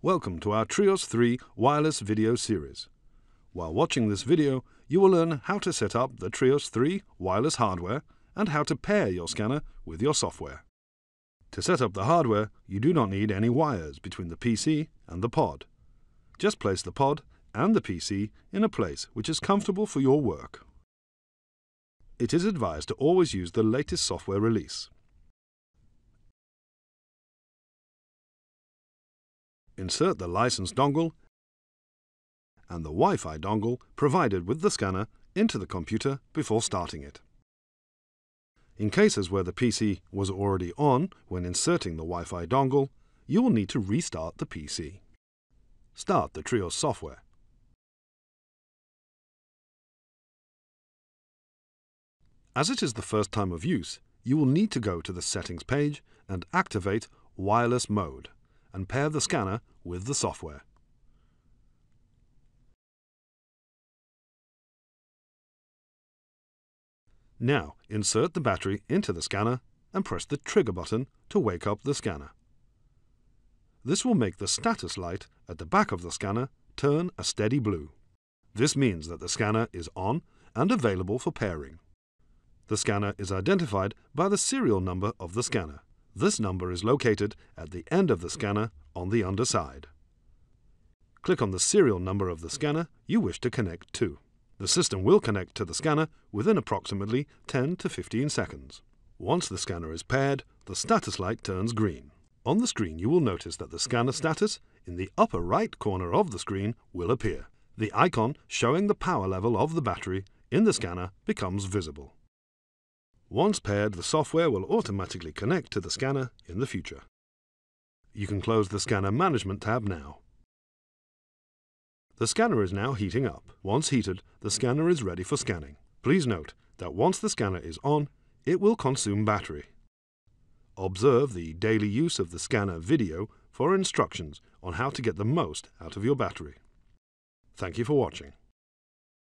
Welcome to our TRIOS 3 wireless video series. While watching this video, you will learn how to set up the TRIOS 3 wireless hardware and how to pair your scanner with your software. To set up the hardware, you do not need any wires between the PC and the pod. Just place the pod and the PC in a place which is comfortable for your work. It is advised to always use the latest software release. Insert the license dongle and the Wi-Fi dongle provided with the scanner into the computer before starting it. In cases where the PC was already on when inserting the Wi-Fi dongle, you will need to restart the PC. Start the TRIOS software. As it is the first time of use, you will need to go to the Settings page and activate Wireless Mode and pair the scanner with the software. Now, insert the battery into the scanner and press the trigger button to wake up the scanner. This will make the status light at the back of the scanner turn a steady blue. This means that the scanner is on and available for pairing. The scanner is identified by the serial number of the scanner. This number is located at the end of the scanner on the underside. Click on the serial number of the scanner you wish to connect to. The system will connect to the scanner within approximately 10 to 15 seconds. Once the scanner is paired, the status light turns green. On the screen you will notice that the scanner status in the upper right corner of the screen will appear. The icon showing the power level of the battery in the scanner becomes visible. Once paired, the software will automatically connect to the scanner in the future. You can close the Scanner Management tab now. The scanner is now heating up. Once heated, the scanner is ready for scanning. Please note that once the scanner is on, it will consume battery. Observe the daily use of the scanner video for instructions on how to get the most out of your battery. Thank you for watching.